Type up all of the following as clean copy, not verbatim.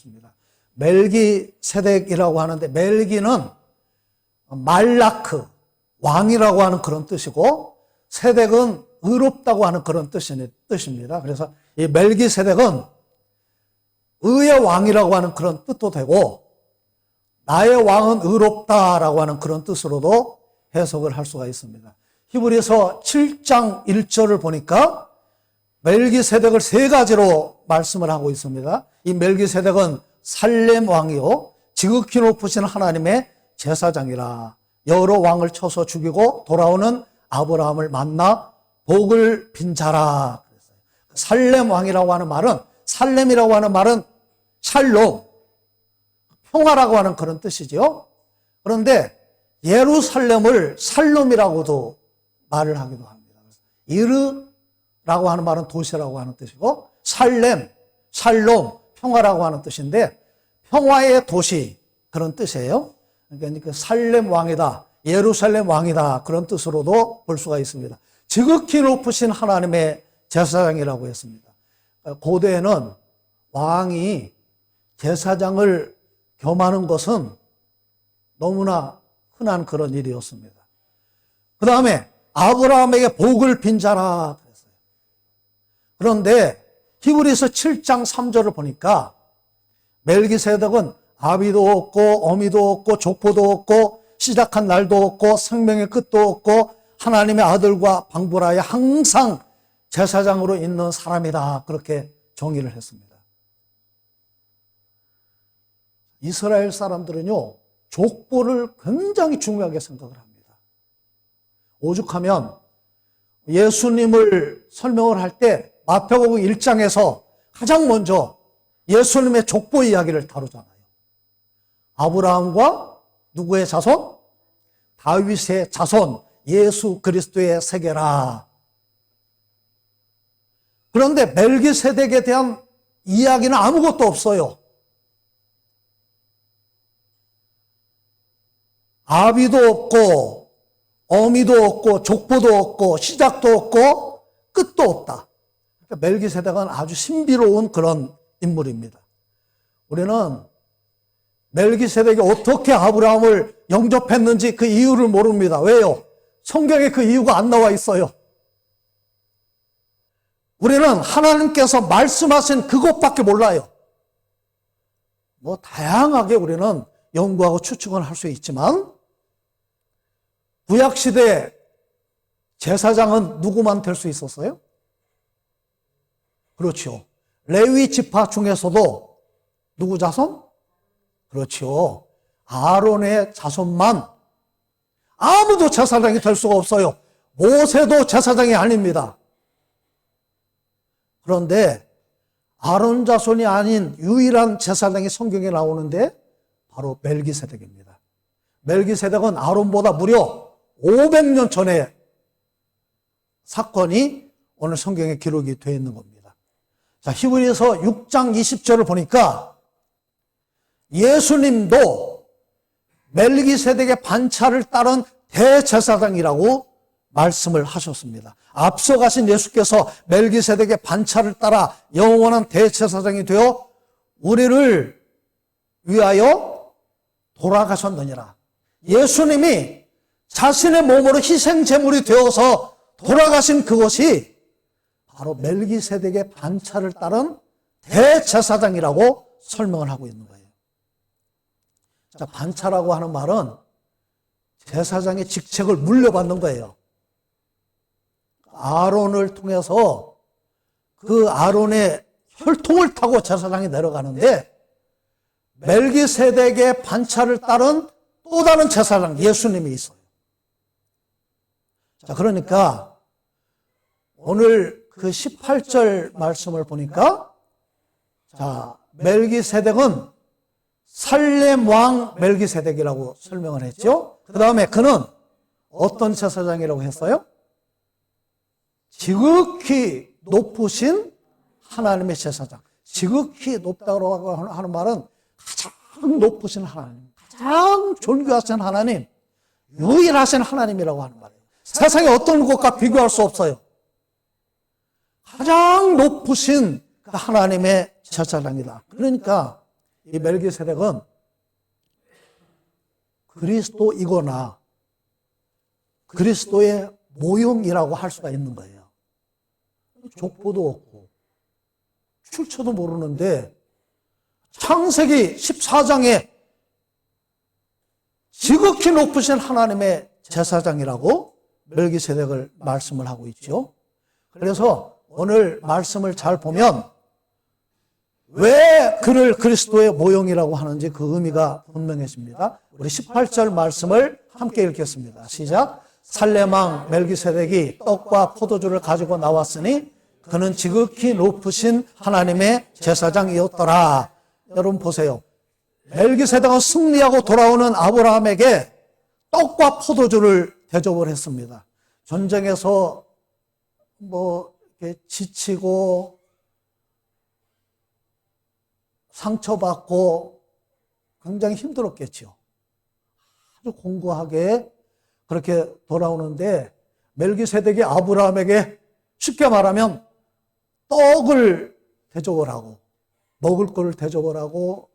했습니다. 멜기세덱이라고 하는데, 멜기는 말라크, 왕이라고 하는 그런 뜻이고, 세덱은 의롭다고 하는 그런 뜻입니다. 그래서 이 멜기세덱은 의의 왕이라고 하는 그런 뜻도 되고, 나의 왕은 의롭다라고 하는 그런 뜻으로도 해석을 할 수가 있습니다. 히브리서 7장 1절을 보니까 멜기세덱을 세 가지로 말씀을 하고 있습니다. 이 멜기세덱은 살렘 왕이요 지극히 높으신 하나님의 제사장이라. 여러 왕을 쳐서 죽이고 돌아오는 아브라함을 만나 복을 빈 자라. 살렘 왕이라고 하는 말은, 살렘이라고 하는 말은 샬롬, 평화라고 하는 그런 뜻이죠. 그런데 예루살렘을 살롬이라고도 말을 하기도 합니다. 이르라고 하는 말은 도시라고 하는 뜻이고, 살렘, 샬롬, 평화라고 하는 뜻인데, 평화의 도시 그런 뜻이에요. 그러니까 살렘 왕이다, 예루살렘 왕이다, 그런 뜻으로도 볼 수가 있습니다. 지극히 높으신 하나님의 제사장이라고 했습니다. 고대에는 왕이 제사장을 겸하는 것은 너무나 흔한 그런 일이었습니다. 그 다음에 아브라함에게 복을 빈 자라 그랬어요. 그런데 히브리서 7장 3절을 보니까 멜기세덱은 아비도 없고 어미도 없고 족보도 없고 시작한 날도 없고 생명의 끝도 없고 하나님의 아들과 방불하여 항상 제사장으로 있는 사람이다, 그렇게 정의를 했습니다. 이스라엘 사람들은요, 족보를 굉장히 중요하게 생각을 합니다. 오죽하면 예수님을 설명을 할 때 마태복음 1장에서 가장 먼저 예수님의 족보 이야기를 다루잖아요. 아브라함과 누구의 자손? 다윗의 자손, 예수 그리스도의 세계라. 그런데 멜기세덱에 대한 이야기는 아무것도 없어요. 아비도 없고 어미도 없고 족보도 없고 시작도 없고 끝도 없다. 그러니까 멜기세덱은 아주 신비로운 그런 인물입니다. 우리는 멜기세덱이 어떻게 아브라함을 영접했는지 그 이유를 모릅니다. 왜요? 성경에 그 이유가 안 나와 있어요. 우리는 하나님께서 말씀하신 그것밖에 몰라요. 뭐 다양하게 우리는 연구하고 추측을 할 수 있지만, 구약시대 제사장은 누구만 될 수 있었어요? 그렇죠. 레위 지파 중에서도 누구 자손? 그렇죠. 아론의 자손만. 아무도 제사장이 될 수가 없어요. 모세도 제사장이 아닙니다. 그런데 아론 자손이 아닌 유일한 제사장이 성경에 나오는데 바로 멜기세덱입니다. 멜기세덱은 아론보다 무려 500년 전에 사건이 오늘 성경에 기록이 되어 있는 겁니다. 자, 히브리서 6장 20절을 보니까 예수님도 멜기세덱의 반차를 따른 대제사장이라고 말씀을 하셨습니다. 앞서 가신 예수께서 멜기세덱의 반차를 따라 영원한 대제사장이 되어 우리를 위하여 돌아가셨느니라. 예수님이 자신의 몸으로 희생제물이 되어서 돌아가신 그것이 바로 멜기세덱의 반차를 따른 대제사장이라고 설명을 하고 있는 거예요. 자, 반차라고 하는 말은 제사장의 직책을 물려받는 거예요. 아론을 통해서 그 아론의 혈통을 타고 제사장이 내려가는데, 멜기세덱의 반차를 따른 또 다른 제사장 예수님이 있어요. 자, 그러니까 오늘 그 18절 말씀을 보니까, 자, 멜기세덱은 살렘 왕 멜기세덱이라고 설명을 했죠. 그 다음에 그는 어떤 제사장이라고 했어요? 지극히 높으신 하나님의 제사장. 지극히 높다고 하는 말은 가장 높으신 하나님, 가장 존귀하신 하나님, 유일하신 하나님이라고 하는 말이에요. 세상에 어떤 것과 비교할 수 없어요. 가장 높으신 하나님의 제사장이다. 그러니까 이 멜기세덱은 그리스도이거나 그리스도의 모형이라고 할 수가 있는 거예요. 족보도 없고 출처도 모르는데 창세기 14장에 지극히 높으신 하나님의 제사장이라고 멜기세덱을 말씀을 하고 있죠. 그래서 오늘 말씀을 잘 보면 왜 그를 그리스도의 모형이라고 하는지 그 의미가 분명해집니다. 우리 18절 말씀을 함께 읽겠습니다. 시작. 살렘왕 멜기세덱이 떡과 포도주를 가지고 나왔으니 그는 지극히 높으신 하나님의 제사장이었더라. 여러분 보세요. 멜기세덱은 승리하고 돌아오는 아브라함에게 떡과 포도주를 대접을 했습니다. 전쟁에서 이렇게 지치고 상처받고 굉장히 힘들었겠죠. 아주 공고하게 그렇게 돌아오는데 멜기세덱이 아브라함에게 쉽게 말하면 떡을 대접을 하고 먹을 것을 대접을 하고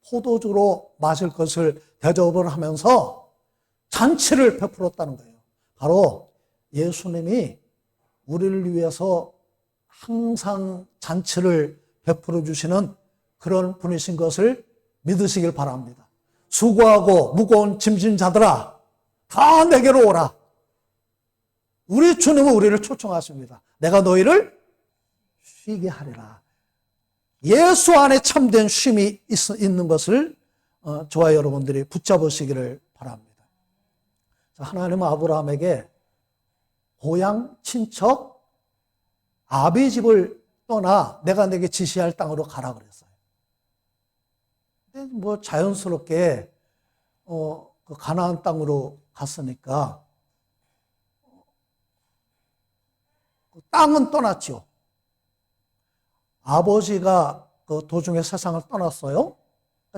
포도주로 마실 것을 대접을 하면서 잔치를 베풀었다는 거예요. 바로 예수님이 우리를 위해서 항상 잔치를 베풀어 주시는 그런 분이신 것을 믿으시길 바랍니다. 수고하고 무거운 짐진 자들아 다 내게로 오라. 우리 주님은 우리를 초청하십니다. 내가 너희를 쉬게 하리라. 예수 안에 참된 쉼이 있는 것을 저와 여러분들이 붙잡으시기를 바랍니다. 하나님은 아브라함에게 고향 친척 아비 집을 떠나 내가 내게 지시할 땅으로 가라 그랬어요. 근데 자연스럽게 그 가나안 땅으로 갔으니까 그 땅은 떠났죠. 아버지가 그 도중에 세상을 떠났어요.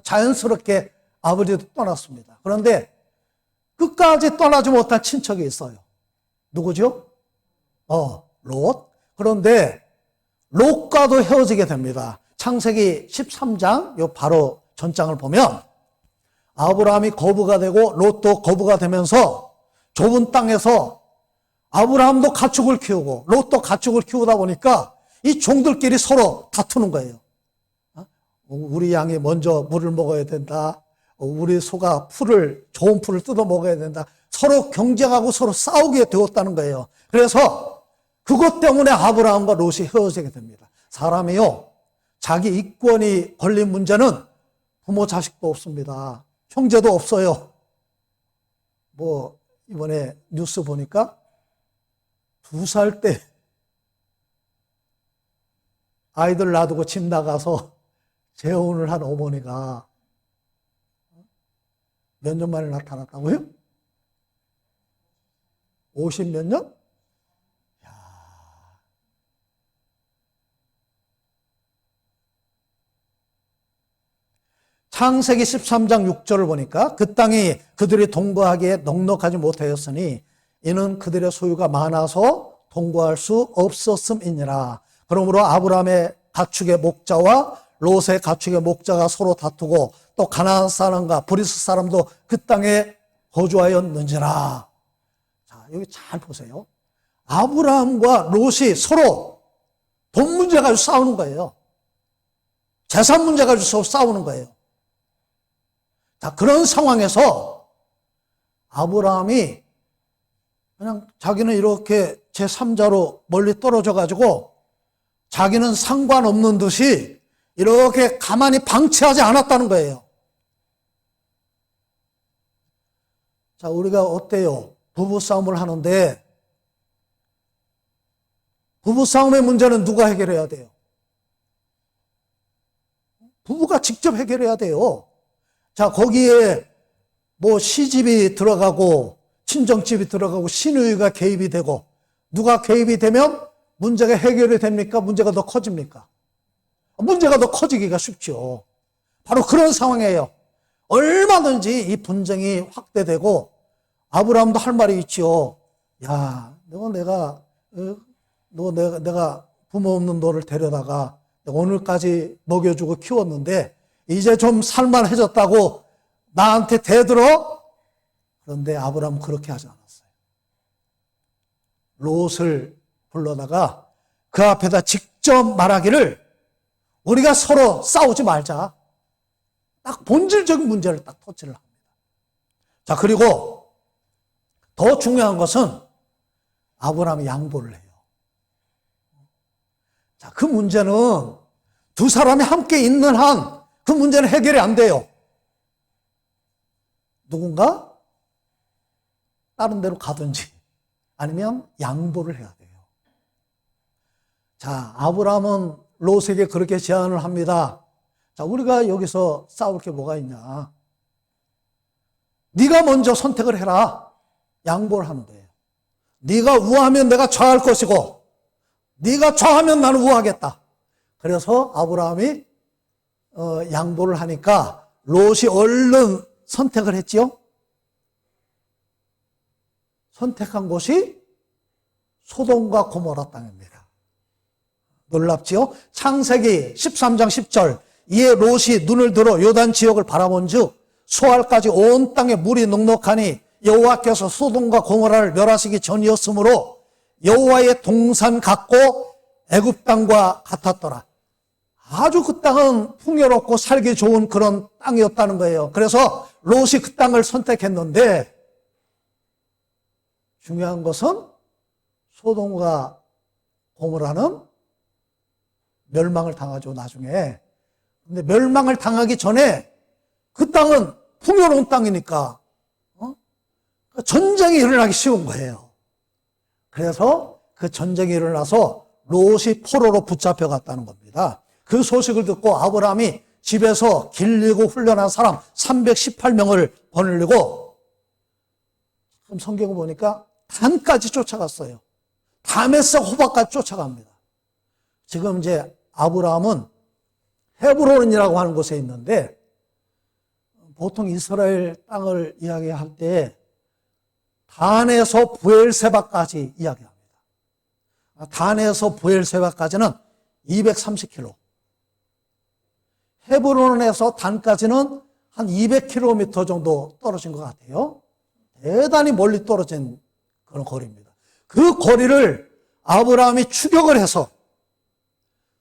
자연스럽게 아버지도 떠났습니다. 그런데 끝까지 떠나지 못한 친척이 있어요. 누구죠? 롯. 그런데 롯과도 헤어지게 됩니다. 창세기 13장 요 바로 전장을 보면 아브라함이 거부가 되고 롯도 거부가 되면서 좁은 땅에서 아브라함도 가축을 키우고 롯도 가축을 키우다 보니까 이 종들끼리 서로 다투는 거예요. 우리 양이 먼저 물을 먹어야 된다. 우리 소가 좋은 풀을 뜯어 먹어야 된다. 서로 경쟁하고 서로 싸우게 되었다는 거예요. 그래서 그것 때문에 아브라함과 롯이 헤어지게 됩니다. 사람이요, 자기 이권이 걸린 문제는 부모 자식도 없습니다. 형제도 없어요. 이번에 뉴스 보니까 2살 때 아이들 놔두고 집 나가서 재혼을 한 어머니가 몇 년 만에 나타났다고요? 50 몇 년? 창세기 13장 6절을 보니까 그 땅이 그들이 동거하기에 넉넉하지 못하였으니 이는 그들의 소유가 많아서 동거할 수 없었음이니라. 그러므로 아브라함의 가축의 목자와 롯의 가축의 목자가 서로 다투고 또 가나안 사람과 브리스 사람도 그 땅에 거주하였는지라. 자, 여기 잘 보세요. 아브라함과 롯이 서로 돈 문제 가지고 싸우는 거예요. 재산 문제 가지고 싸우는 거예요. 자, 그런 상황에서 아브라함이 그냥 자기는 이렇게 제3자로 멀리 떨어져 가지고 자기는 상관없는 듯이 이렇게 가만히 방치하지 않았다는 거예요. 자, 우리가 어때요? 부부싸움을 하는데 부부싸움의 문제는 누가 해결해야 돼요? 부부가 직접 해결해야 돼요. 자, 거기에 시집이 들어가고 친정집이 들어가고 시누이가 개입이 되고 누가 개입이 되면 문제가 해결이 됩니까? 문제가 더 커집니까? 문제가 더 커지기가 쉽죠. 바로 그런 상황이에요. 얼마든지 이 분쟁이 확대되고 아브라함도 할 말이 있죠. 야, 내가 부모 없는 너를 데려다가 오늘까지 먹여주고 키웠는데 이제 좀 살만해졌다고 나한테 대들어? 그런데 아브라함은 그렇게 하지 않았어요. 롯을 불러다가 그 앞에다 직접 말하기를 우리가 서로 싸우지 말자. 딱 본질적인 문제를 딱 터치를 합니다. 자, 그리고 더 중요한 것은 아브라함이 양보를 해요. 자, 그 문제는 두 사람이 함께 있는 한 그 문제는 해결이 안 돼요. 누군가 다른 데로 가든지 아니면 양보를 해야 돼요. 자, 아브라함은 롯에게 그렇게 제안을 합니다. 자, 우리가 여기서 싸울 게 뭐가 있냐. 네가 먼저 선택을 해라. 양보를 하는 거예요. 네가 우하면 내가 좌할 것이고 네가 좌하면 나는 우하겠다. 그래서 아브라함이 양보를 하니까 롯이 얼른 선택을 했지요. 선택한 곳이 소돔과 고모라 땅입니다. 놀랍지요? 창세기 13장 10절 이에 롯이 눈을 들어 요단 지역을 바라본즉 소알까지 온 땅에 물이 넉넉하니 여호와께서 소돔과 고모라를 멸하시기 전이었으므로 여호와의 동산 같고 애굽 땅과 같았더라. 아주 그 땅은 풍요롭고 살기 좋은 그런 땅이었다는 거예요. 그래서 롯이 그 땅을 선택했는데 중요한 것은 소돔과 고모라는 멸망을 당하죠, 나중에. 근데 멸망을 당하기 전에 그 땅은 풍요로운 땅이니까 전쟁이 일어나기 쉬운 거예요. 그래서 그 전쟁이 일어나서 롯이 포로로 붙잡혀 갔다는 겁니다. 그 소식을 듣고 아브라함이 집에서 길리고 훈련한 사람 318명을 거느리고 지금 성경을 보니까 단까지 쫓아갔어요. 다메섹 호박까지 쫓아갑니다. 지금 이제 아브라함은 헤브론이라고 하는 곳에 있는데 보통 이스라엘 땅을 이야기할 때 단에서 브엘세바까지 이야기합니다. 단에서 브엘세바까지는 230km. 헤브론에서 단까지는 한 200km 정도 떨어진 것 같아요. 대단히 멀리 떨어진 그런 거리입니다. 그 거리를 아브라함이 추격을 해서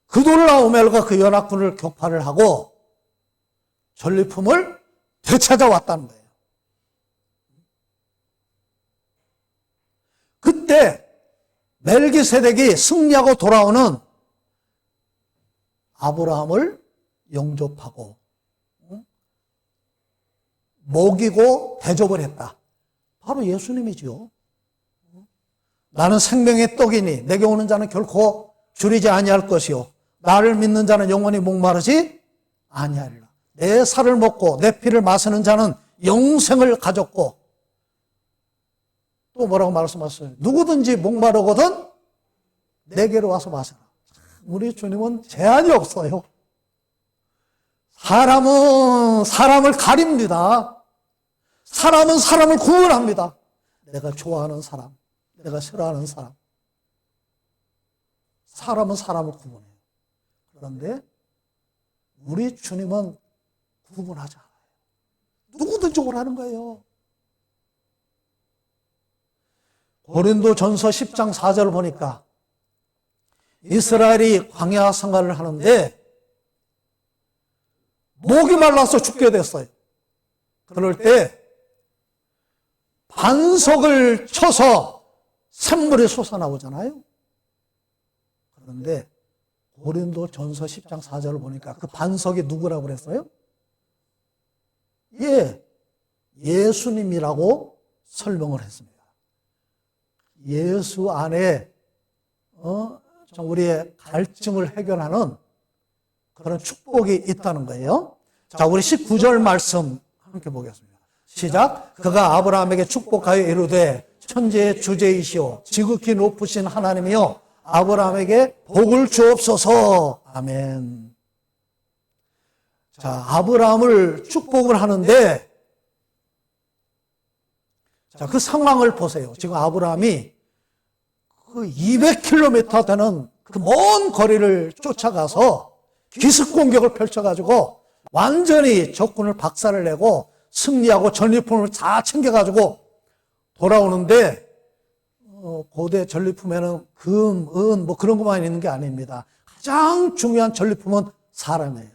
그돌라오멜과 그 연합군을 격파를 하고 전리품을 되찾아왔다는 거예요. 그때 멜기세덱이 승리하고 돌아오는 아브라함을 영접하고 먹이고 대접을 했다. 바로 예수님이죠. 나는 생명의 떡이니 내게 오는 자는 결코 줄이지 아니할 것이요 나를 믿는 자는 영원히 목마르지 아니하리라. 내 살을 먹고 내 피를 마시는 자는 영생을 가졌고 또 뭐라고 말씀하셨어요? 누구든지 목마르거든 내게로 와서 마셔라. 우리 주님은 제한이 없어요. 사람은 사람을 가립니다. 사람은 사람을 구분합니다. 내가 좋아하는 사람, 내가 싫어하는 사람. 사람은 사람을 구분해요. 그런데 우리 주님은 구분하지 않아요. 누구든지 오라는 거예요. 고린도전서 10장 4절을 보니까 이스라엘이 광야 생활을 하는데 목이 말라서 죽게 됐어요. 그럴 때 반석을 쳐서 샘물이 솟아나오잖아요. 그런데 고린도전서 10장 4절을 보니까 그 반석이 누구라고 그랬어요? 예수님이라고 설명을 했습니다. 예수 안에 우리의 갈증을 해결하는 그런 축복이 있다는 거예요. 자, 우리 19절 말씀 함께 보겠습니다. 시작. 그가 아브라함에게 축복하여 이르되 천지의 주제이시오 지극히 높으신 하나님이여 아브라함에게 복을 주옵소서. 아멘. 자, 아브라함을 축복을 하는데 자, 그 상황을 보세요. 지금 아브라함이 그 200km 되는 그 먼 거리를 쫓아가서 기습 공격을 펼쳐가지고 완전히 적군을 박살을 내고 승리하고 전리품을 다 챙겨가지고 돌아오는데 고대 전리품에는 금, 은 뭐 그런 것만 있는 게 아닙니다. 가장 중요한 전리품은 사람이에요.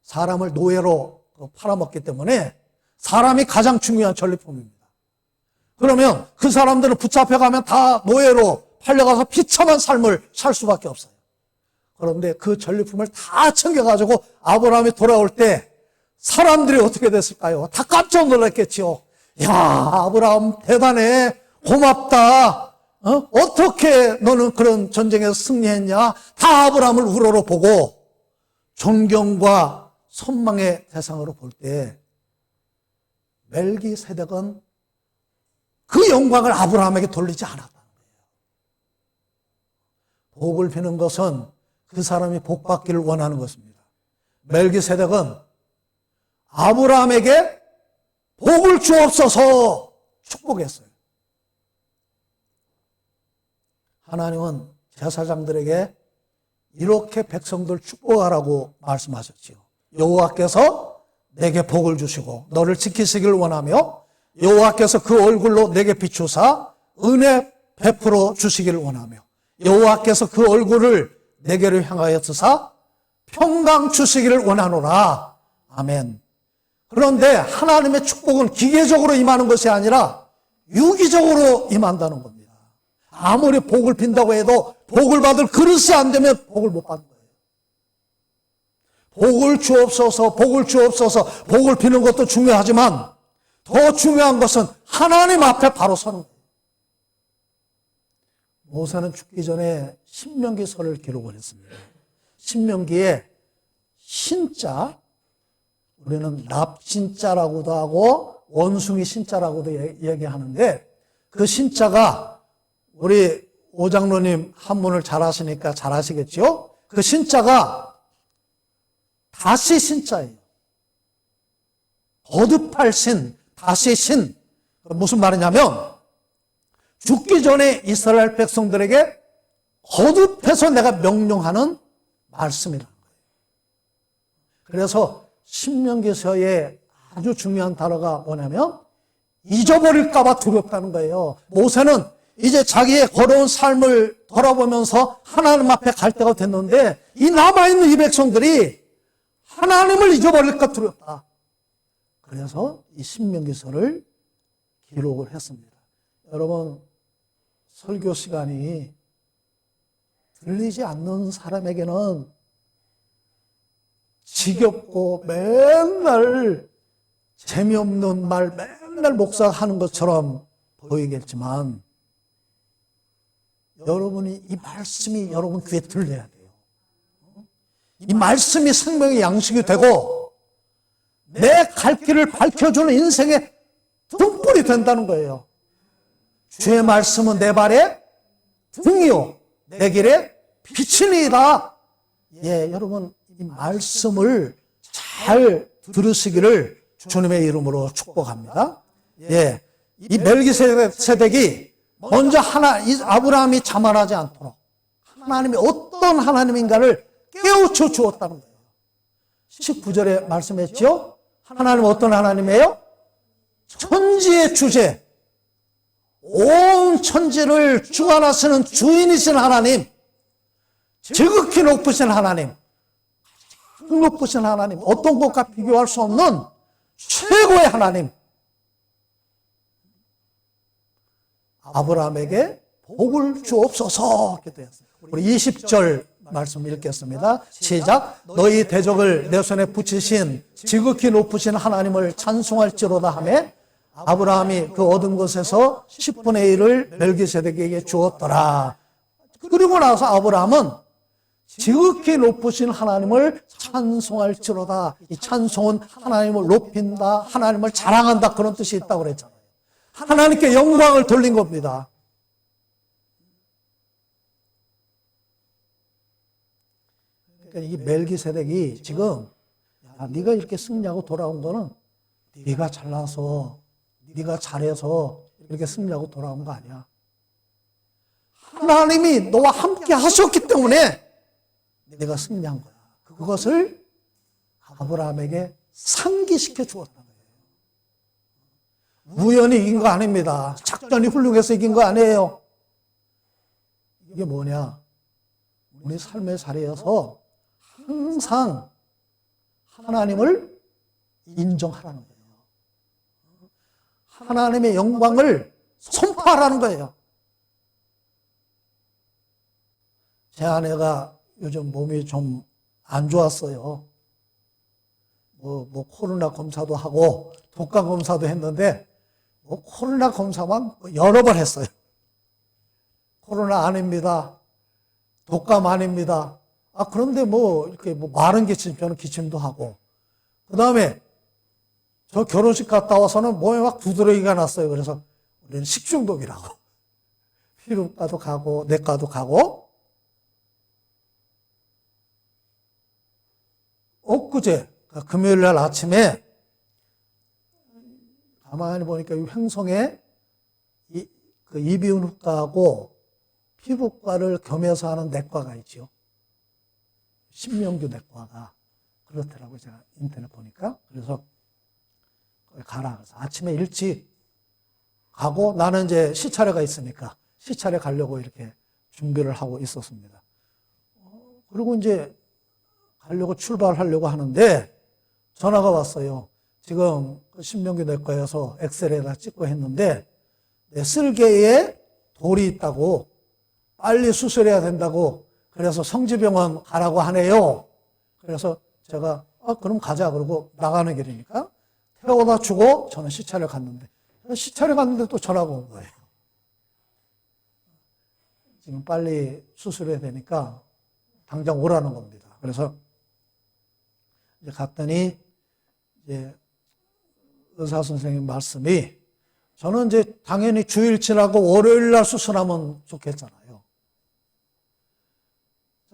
사람을 노예로 팔아먹기 때문에 사람이 가장 중요한 전리품입니다. 그러면 그 사람들은 붙잡혀가면 다 노예로 팔려가서 비참한 삶을 살 수밖에 없어요. 그런데 그 전리품을 다 챙겨가지고 아브라함이 돌아올 때 사람들이 어떻게 됐을까요? 다 깜짝 놀랐겠죠. 야, 아브라함 대단해. 고맙다. 어떻게 너는 그런 전쟁에서 승리했냐? 다 아브라함을 우러러 보고 존경과 선망의 대상으로 볼 때 멜기세덱은 그 영광을 아브라함에게 돌리지 않았다는 거예요. 복을 비는 것은 그 사람이 복 받기를 원하는 것입니다. 멜기세덱은 아브라함에게 복을 주옵소서 축복했어요. 하나님은 제사장들에게 이렇게 백성들 축복하라고 말씀하셨지요. 여호와께서 내게 복을 주시고 너를 지키시길 원하며 여호와께서 그 얼굴로 내게 비추사 은혜 베풀어 주시기를 원하며 여호와께서 그 얼굴을 내게로 향하여 드사 평강 주시기를 원하노라. 아멘. 그런데 하나님의 축복은 기계적으로 임하는 것이 아니라 유기적으로 임한다는 겁니다. 아무리 복을 빈다고 해도 복을 받을 그릇이 안 되면 복을 못 받는 거예요. 복을 주옵소서, 복을 주옵소서, 복을 비는 것도 중요하지만 더 중요한 것은 하나님 앞에 바로 서는 거예요. 모세는 죽기 전에 신명기서를 기록을 했습니다. 신명기에 신자, 우리는 납신자라고도 하고 원숭이 신자라고도 얘기하는데 그 신자가 우리 오장로님 한문을 잘 하시니까 잘 아시겠죠? 그 신자가 다시 신자예요. 거듭할 신, 다시 신. 무슨 말이냐면 죽기 전에 이스라엘 백성들에게 거듭해서 내가 명령하는 말씀이라는 거예요. 그래서 신명기서에 아주 중요한 단어가 뭐냐면 잊어버릴까 봐 두렵다는 거예요. 모세는 이제 자기의 걸어온 삶을 돌아보면서 하나님 앞에 갈 때가 됐는데 이 남아있는 이 백성들이 하나님을 잊어버릴까 두렵다. 그래서 이 신명기서를 기록을 했습니다. 여러분, 설교 시간이 들리지 않는 사람에게는 지겹고 맨날 재미없는 말 맨날 목사하는 것처럼 보이겠지만 여러분이 이 말씀이 여러분 귀에 들려야 돼요. 이 말씀이 생명의 양식이 되고 내 갈 길을 밝혀주는 인생의 등불이 된다는 거예요. 주의 말씀은 내 발에 등이요 내 길에 빛이니이다. 예, 여러분 이 말씀을 잘 들으시기를 주님의 이름으로 축복합니다. 예, 이 멜기세덱이 먼저 아브라함이 자만하지 않도록 하나님이 어떤 하나님인가를 깨우쳐 주었다는 거예요. 19절에 말씀했죠. 하나님은 어떤 하나님이에요? 천지의 주제, 온 천지를 주관하시는 주인이신 하나님, 지극히 높으신 하나님, 높으신 하나님, 어떤 것과 비교할 수 없는 최고의 하나님, 아브라함에게 복을 주옵소서. 우리 20절 말씀 읽겠습니다. 시작. 너희 대적을 내 손에 붙이신 지극히 높으신 하나님을 찬송할지로다 하며 아브라함이 그 얻은 것에서 10분의 1을 멜기세덱에게 주었더라. 그리고 나서 아브라함은 지극히 높으신 하나님을 찬송할지로다. 이 찬송은 하나님을 높인다, 하나님을 자랑한다, 그런 뜻이 있다고 그랬잖아요. 하나님께 영광을 돌린 겁니다. 그러니까 이 멜기세덱이 지금 야, 네가 이렇게 승리하고 돌아온 거는 네가 잘나서, 네가 잘해서 이렇게 승리하고 돌아온 거 아니야. 하나님이 너와 함께 하셨기 때문에 내가 승리한 거야. 그것을 아브라함에게 상기시켜 주었다는 거예요. 우연히 이긴 거 아닙니다. 작전이 훌륭해서 이긴 거 아니에요. 이게 뭐냐? 우리 삶의 자리에서 항상 하나님을 인정하라는 거예요. 하나님의 영광을 선포하라는 거예요. 제 아내가 요즘 몸이 좀 안 좋았어요. 코로나 검사도 하고 독감 검사도 했는데 코로나 검사만 여러 번 했어요. 코로나 아닙니다. 독감 아닙니다. 그런데 이렇게 마른 기침, 저는 기침도 하고. 그 다음에 저 결혼식 갔다 와서는 몸에 막 두드러기가 났어요. 그래서 우리는 식중독이라고. 피부과도 가고, 내과도 가고. 엊그제, 금요일 날 아침에 가만히 보니까 횡성에 이비인후과하고 피부과를 겸해서 하는 내과가 있죠. 신명규 내과가 그렇더라고요. 제가 인터넷 보니까. 그래서 거기 가라. 그래서 아침에 일찍 가고 나는 이제 시차례가 있으니까 시차례 가려고 이렇게 준비를 하고 있었습니다. 그리고 이제 가려고 출발하려고 하는데 전화가 왔어요. 지금 신명규 내과에서 엑스레이다 찍고 했는데 내 쓸개에 돌이 있다고 빨리 수술해야 된다고 그래서 성지병원 가라고 하네요. 그래서 제가 그럼 가자 그러고 나가는 길이니까 태워다 주고 저는 시차를 갔는데 또 전화가 온 거예요. 지금 빨리 수술해야 되니까 당장 오라는 겁니다. 그래서 이제 갔더니 이제 의사 선생님 말씀이 저는 이제 당연히 주일 지나고 월요일 날 수술하면 좋겠잖아요.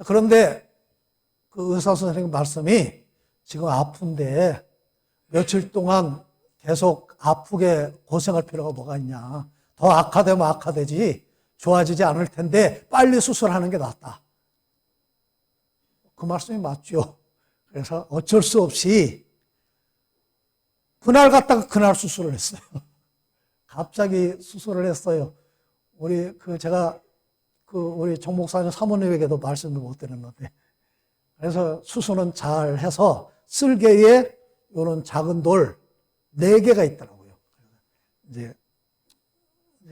그런데 그 의사 선생님 말씀이 지금 아픈데 며칠 동안 계속 아프게 고생할 필요가 뭐가 있냐. 더 악화되면 악화되지 좋아지지 않을 텐데 빨리 수술하는 게 낫다. 그 말씀이 맞죠. 그래서 어쩔 수 없이 그날 갔다가 그날 수술을 했어요. 갑자기 수술을 했어요. 제가 우리 정 목사님 사모님에게도 말씀을 못 드렸는데. 그래서 수술은 잘 해서 쓸개에 이런 작은 돌 4개가 있더라고요. 이제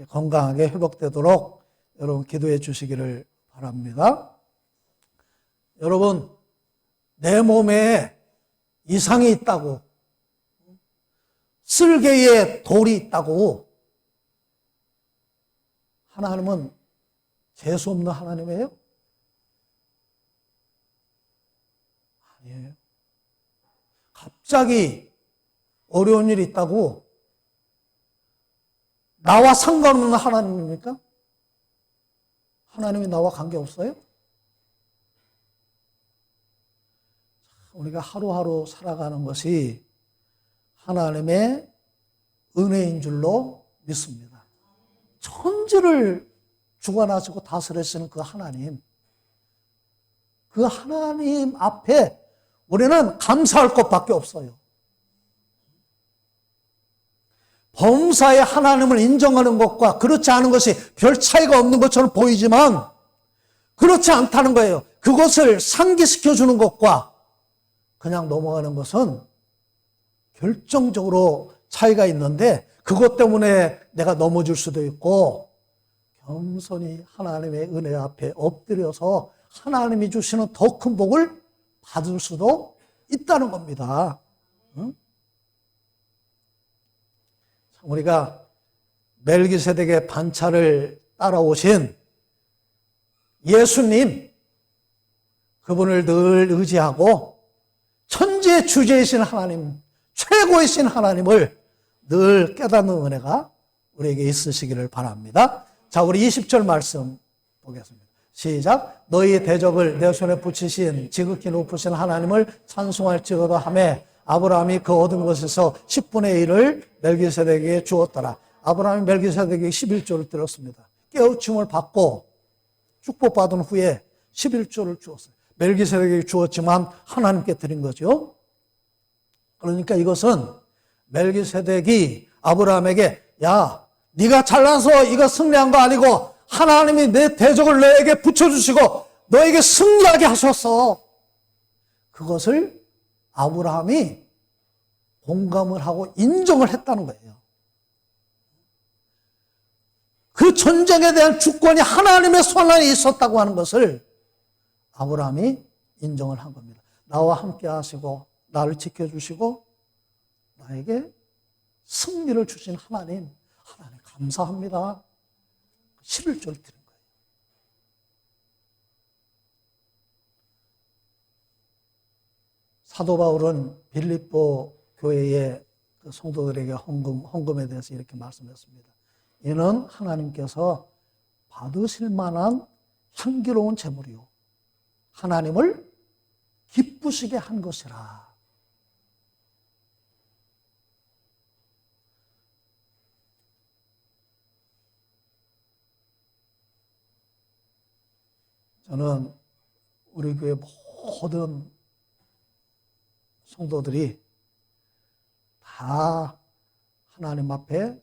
건강하게 회복되도록 여러분 기도해 주시기를 바랍니다. 여러분, 내 몸에 이상이 있다고, 쓸개에 돌이 있다고, 하나님은 재수 없는 하나님이에요? 아니에요. 갑자기 어려운 일이 있다고 나와 상관없는 하나님입니까? 하나님이 나와 관계없어요? 우리가 하루하루 살아가는 것이 하나님의 은혜인 줄로 믿습니다. 천지를 주관하시고 다스리시는 그 하나님 앞에 우리는 감사할 것밖에 없어요. 범사의 하나님을 인정하는 것과 그렇지 않은 것이 별 차이가 없는 것처럼 보이지만 그렇지 않다는 거예요. 그것을 상기시켜주는 것과 그냥 넘어가는 것은 결정적으로 차이가 있는데 그것 때문에 내가 넘어질 수도 있고 겸손히 하나님의 은혜 앞에 엎드려서 하나님이 주시는 더 큰 복을 받을 수도 있다는 겁니다. 응? 우리가 멜기세덱의 반차를 따라오신 예수님, 그분을 늘 의지하고 천지의 주제이신 하나님, 최고이신 하나님을 늘 깨닫는 은혜가 우리에게 있으시기를 바랍니다. 자, 우리 20절 말씀 보겠습니다. 시작. 너희 대적을 내 손에 붙이신 지극히 높으신 하나님을 찬송할지어다 하매 아브라함이 그 얻은 것에서 10분의 1을 멜기세덱에게 주었더라. 아브라함이 멜기세덱에게 11조를 드렸습니다. 깨우침을 받고 축복받은 후에 11조를 주었어요. 멜기세덱에게 주었지만 하나님께 드린 거죠. 그러니까 이것은 멜기세덱이 아브라함에게 야, 네가 잘나서 이거 승리한 거 아니고 하나님이 내 대적을 너에게 붙여주시고 너에게 승리하게 하셨어. 그것을 아브라함이 공감을 하고 인정을 했다는 거예요. 그 전쟁에 대한 주권이 하나님의 손 안에 있었다고 하는 것을 아브라함이 인정을 한 겁니다. 나와 함께 하시고 나를 지켜주시고 나에게 승리를 주신 하나님 감사합니다. 11조를 드린 거예요. 사도 바울은 빌립보 교회의 그 성도들에게 헌금에 대해서 이렇게 말씀했습니다. 이는 하나님께서 받으실 만한 향기로운 제물이요 하나님을 기쁘시게 한 것이라. 저는 우리 교회 모든 성도들이 다 하나님 앞에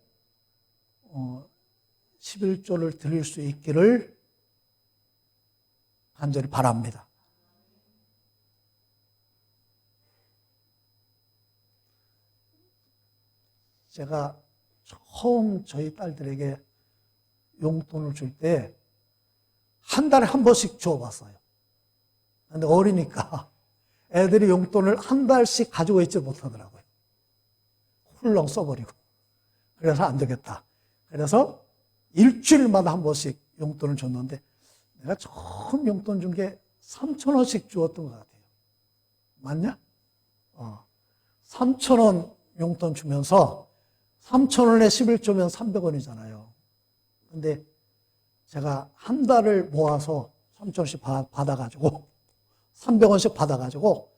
11조를 드릴 수 있기를 간절히 바랍니다. 제가 처음 저희 딸들에게 용돈을 줄 때 한 달에 한 번씩 주어봤어요. 근데 어리니까 애들이 용돈을 한 달씩 가지고 있지 못하더라고요. 훌렁 써버리고. 그래서 안 되겠다. 그래서 일주일마다 한 번씩 용돈을 줬는데 내가 처음 용돈 준 게 3,000원씩 주었던 것 같아요. 맞냐? 3,000원 용돈 주면서 3,000원에 11조면 300원이잖아요. 근데 제가 한 달을 모아서 3,000원씩 받아가지고 300원씩 받아가지고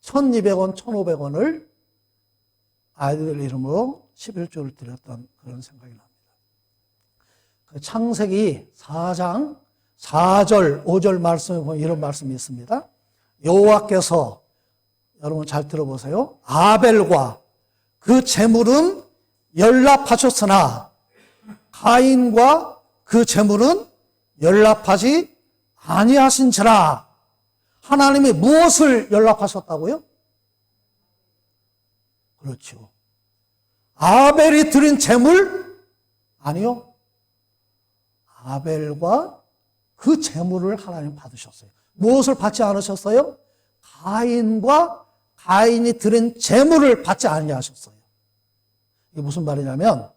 1,200원, 1,500원을 아이들 이름으로 11조를 드렸던 그런 생각이 납니다. 그 창세기 4장 4절, 5절 말씀에 보면 이런 말씀이 있습니다. 여호와께서 여러분 잘 들어보세요. 아벨과 그 제물은 연락하셨으나 가인과 그 제물은 연락하지 아니하신지라. 하나님이 무엇을 연락하셨다고요? 그렇죠. 아벨이 드린 제물? 아니요. 아벨과 그 제물을 하나님 받으셨어요. 무엇을 받지 않으셨어요? 가인과 가인이 드린 제물을 받지 아니하셨어요. 이게 무슨 말이냐면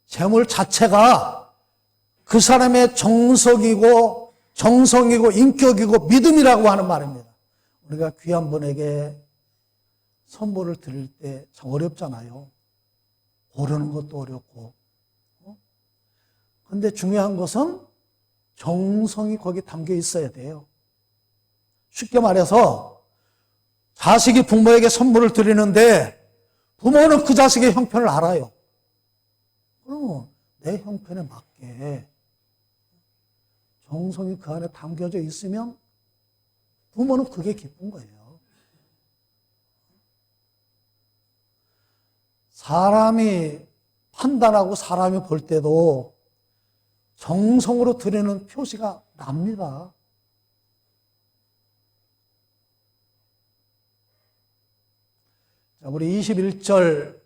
제물 자체가 그 사람의 정성이고 인격이고 믿음이라고 하는 말입니다. 우리가 귀한 분에게 선물을 드릴 때 참 어렵잖아요. 고르는 것도 어렵고. 그런데 중요한 것은 정성이 거기 담겨 있어야 돼요. 쉽게 말해서 자식이 부모에게 선물을 드리는데 부모는 그 자식의 형편을 알아요. 그러면 내 형편에 맞게 정성이 그 안에 담겨져 있으면 부모는 그게 기쁜 거예요. 사람이 판단하고 사람이 볼 때도 정성으로 드리는 표시가 납니다. 자, 우리 21절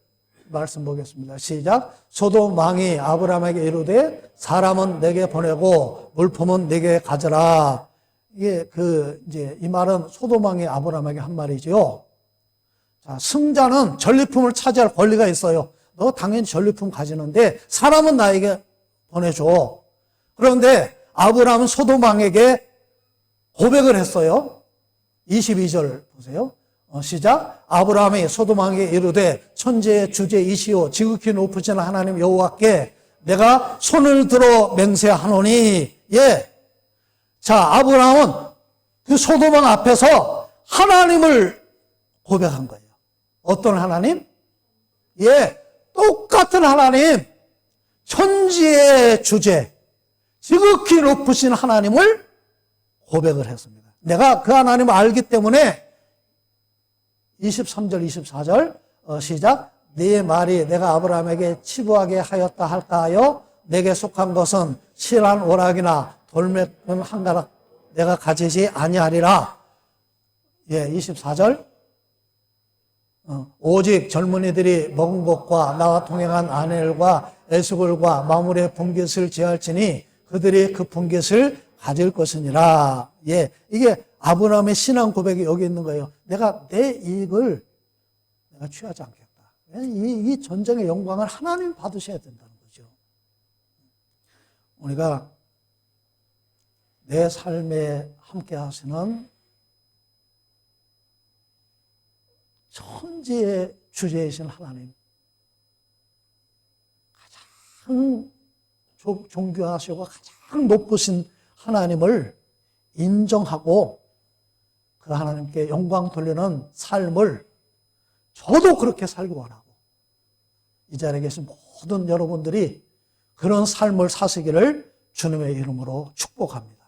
말씀 보겠습니다. 시작. 소돔 왕이 아브라함에게 이르되 사람은 내게 보내고 물품은 내게 가져라. 이게 이제 이 말은 소돔 왕이 아브라함에게 한 말이죠. 자, 승자는 전리품을 차지할 권리가 있어요. 너 당연히 전리품 가지는데 사람은 나에게 보내줘. 그런데 아브라함은 소돔 왕에게 고백을 했어요. 22절 보세요. 시작. 아브라함이 소돔 왕에게 이르되 천지의 주제이시오 지극히 높으신 하나님 여호와께 내가 손을 들어 맹세하노니. 예. 자, 아브라함은 그 소돔 왕 앞에서 하나님을 고백한 거예요. 어떤 하나님? 예. 똑같은 하나님. 천지의 주제 지극히 높으신 하나님을 고백을 했습니다. 내가 그 하나님을 알기 때문에 23절, 24절 시작. 네 말이 내가 아브라함에게 치부하게 하였다 할까하여 내게 속한 것은 실한 오락이나 돌매은 한 가락 내가 가지지 아니하리라. 예, 24절. 오직 젊은이들이 먹은 것과 나와 동행한 아내들과 에스골과 마물의 분깃을 제할지니 그들이 그 분깃을 가질 것이니라. 예, 이게 아브라함의 신앙 고백이 여기 있는 거예요. 내가 내 이익을 내가 취하지 않겠다. 이 전쟁의 영광을 하나님 받으셔야 된다는 거죠. 우리가 내 삶에 함께 하시는 천지의 주제이신 하나님, 가장 존귀하시고 가장 높으신 하나님을 인정하고 그 하나님께 영광 돌리는 삶을 저도 그렇게 살기 원하고 이 자리에 계신 모든 여러분들이 그런 삶을 사시기를 주님의 이름으로 축복합니다.